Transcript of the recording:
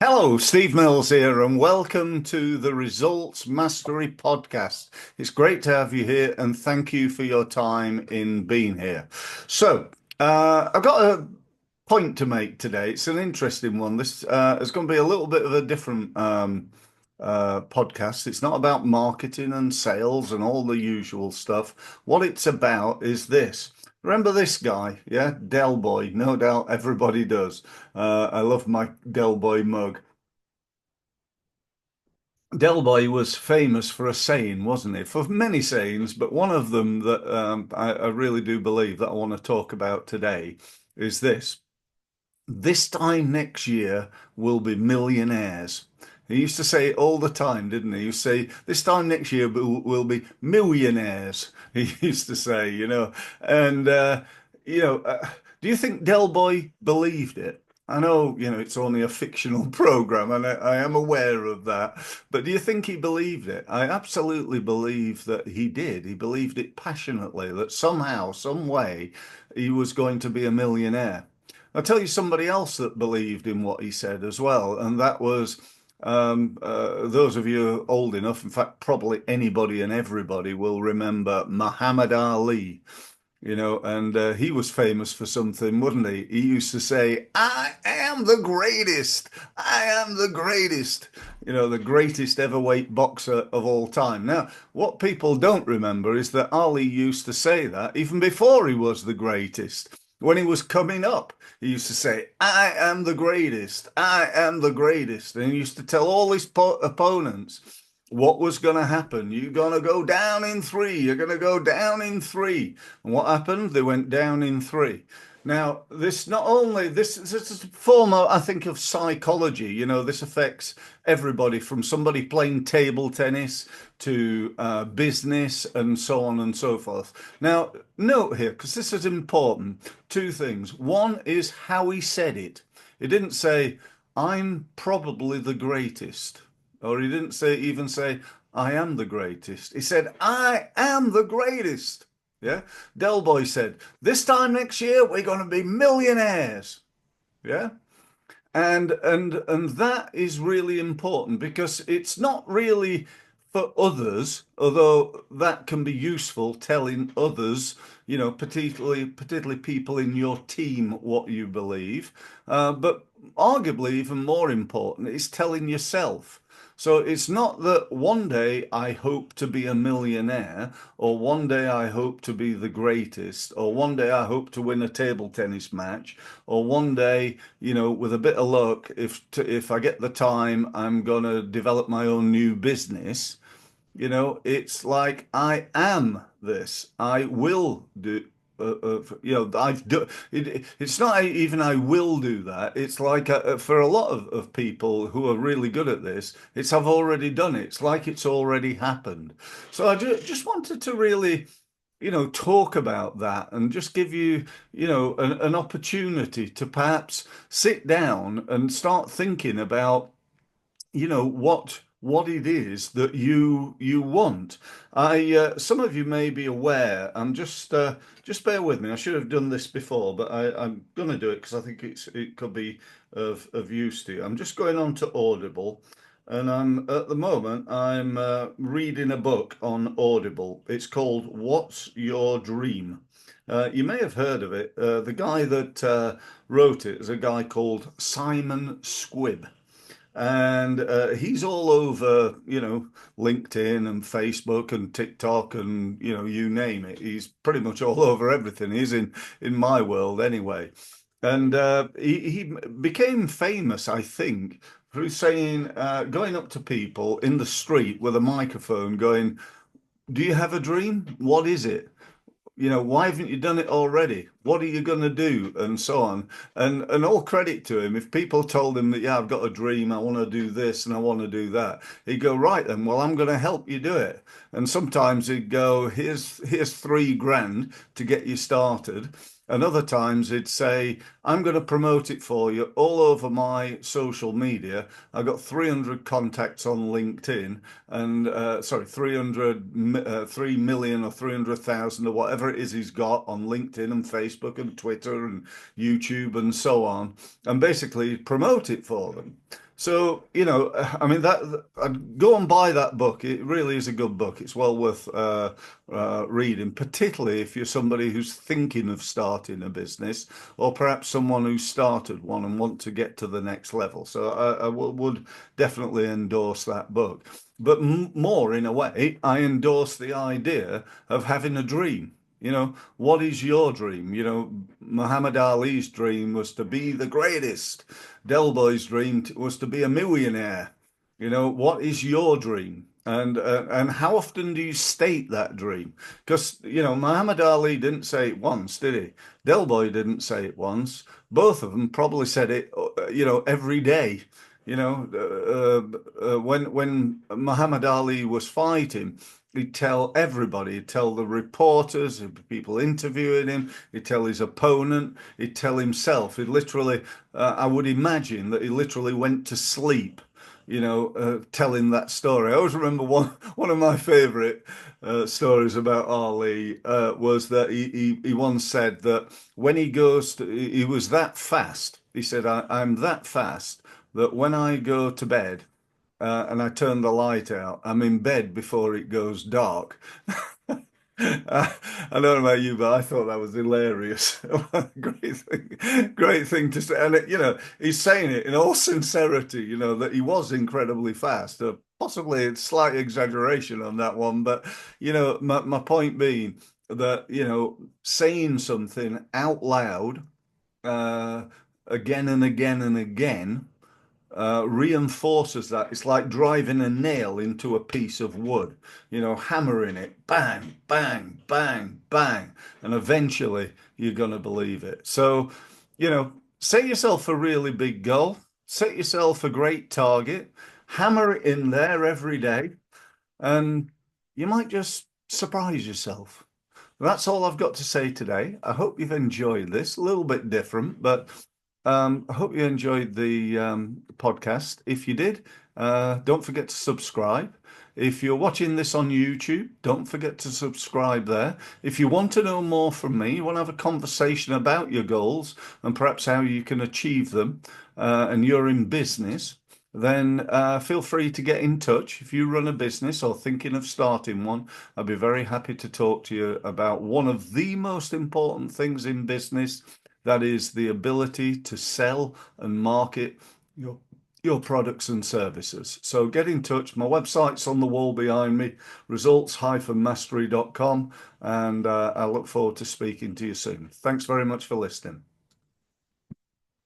Hello, Steve Mills here, and welcome to the Results Mastery Podcast. It's great to have you here, and thank you for your time in being here. So, I've got a point to make today. It's an interesting one. This is going to be a little bit of a different podcast. It's not about marketing and sales and all the usual stuff. What it's about is this. Remember this guy, yeah? Del Boy. No doubt everybody does. I love my Del Boy mug. Del Boy was famous for a saying, wasn't he? For many sayings, but one of them that I really do believe that I want to talk about today is this. This time next year we'll be millionaires. He used to say it all the time, didn't he? He used to say, this time next year we'll be millionaires. He used to say, and, you know, uh, do you think Del Boy believed it? I know, it's only a fictional program, and I am aware of that. But do you think he believed it? I absolutely believe that he did. He believed it passionately, that somehow, some way, he was going to be a millionaire. I'll tell you somebody else that believed in what he said as well, and that was those of you old enough, in fact, probably anybody and everybody will remember Muhammad Ali, and he was famous for something, wasn't he? He used to say, I am the greatest. I am the greatest. The greatest heavyweight boxer of all time. Now, what people don't remember is that Ali used to say that even before he was the greatest. When he was coming up, he used to say, I am the greatest. I am the greatest. And he used to tell all his opponents what was going to happen. You're going to go down in three. You're going to go down in three. And what happened? They went down in three. Now, this not only this is a form, I think, of psychology. This affects everybody from somebody playing table tennis to business and so on and so forth. Now, note here, because this is important, two things. One is how he said it. He didn't say, I'm probably the greatest. Or he didn't even say, I am the greatest. He said, I am the greatest. Yeah. Del Boy said, this time next year, we're going to be millionaires. Yeah. And that is really important because it's not really for others, although that can be useful telling others, particularly people in your team what you believe. But arguably even more important is telling yourself. So it's not that one day I hope to be a millionaire, or one day I hope to be the greatest, or one day I hope to win a table tennis match, or one day, with a bit of luck, if I get the time, I'm gonna develop my own new business. It's like I am this. I will do. I've do. It's not even I will do that. It's like for a lot of people who are really good at this, it's I've already done it. It's like it's already happened. So I just wanted to really, talk about that and just give you, an opportunity to perhaps sit down and start thinking about what it is that you want. I Some of you may be aware. I'm just bear with me. I should have done this before, but I'm going to do it because I think it could be of use to you. I'm just going on to Audible, and I'm at the moment I'm reading a book on Audible. It's called What's Your Dream? You may have heard of it. The guy that wrote it is a guy called Simon Squibb. And he's all over, LinkedIn and Facebook and TikTok and, you name it. He's pretty much all over everything. He's in my world anyway. And he became famous, I think, through saying, going up to people in the street with a microphone, going, do you have a dream? What is it? Why haven't you done it already? What are you going to do? And so on. And all credit to him. If people told him that, yeah, I've got a dream, I want to do this and I want to do that, he'd go, right then, well, I'm going to help you do it. And sometimes he'd go, here's 3 grand to get you started. And other times he'd say, I'm going to promote it for you all over my social media. I've got 300 contacts on LinkedIn and, sorry, 3 million or 300,000 or whatever it is he's got on LinkedIn and Facebook and Twitter and YouTube and so on, and basically promote it for them. So, I mean, I'd go and buy that book. It really is a good book. It's well worth reading, particularly if you're somebody who's thinking of starting a business, or perhaps someone who's started one and want to get to the next level. So would definitely endorse that book. But more in a way, I endorse the idea of having a dream. What is your dream? Muhammad Ali's dream was to be the greatest. Del Boy's dream was to be a millionaire. What is your dream? And how often do you state that dream? Because, Muhammad Ali didn't say it once, did he? Del Boy didn't say it once. Both of them probably said it, every day. When Muhammad Ali was fighting, he'd tell everybody, he'd tell the reporters, people interviewing him, he'd tell his opponent, he'd tell himself. He'd literally, I would imagine that he literally went to sleep, telling that story. I always remember one of my favorite stories about Ali was that he once said that when he goes to, he was that fast. He said, I'm that fast that when I go to bed, and I turn the light out, I'm in bed before it goes dark. I don't know about you, but I thought that was hilarious. Great thing to say. And he's saying it in all sincerity, that he was incredibly fast. Possibly a slight exaggeration on that one, but my point being that, saying something out loud, uh, again and again and again, reinforces that. It's like driving a nail into a piece of wood, hammering it, bang, bang, bang, bang, and eventually you're going to believe it. So, set yourself a really big goal, set yourself a great target, hammer it in there every day, and you might just surprise yourself. That's all I've got to say today. I hope you've enjoyed this. A little bit different, but I hope you enjoyed the podcast. If you did, don't forget to subscribe. If you're watching this on YouTube, don't forget to subscribe there. If you want to know more from me, you want to have a conversation about your goals and perhaps how you can achieve them, and you're in business, then feel free to get in touch. If you run a business or thinking of starting one, I'd be very happy to talk to you about one of the most important things in business, that is the ability to sell and market your products and services. So get in touch. My website's on the wall behind me, results-mastery.com, and I look forward to speaking to you soon. Thanks very much for listening.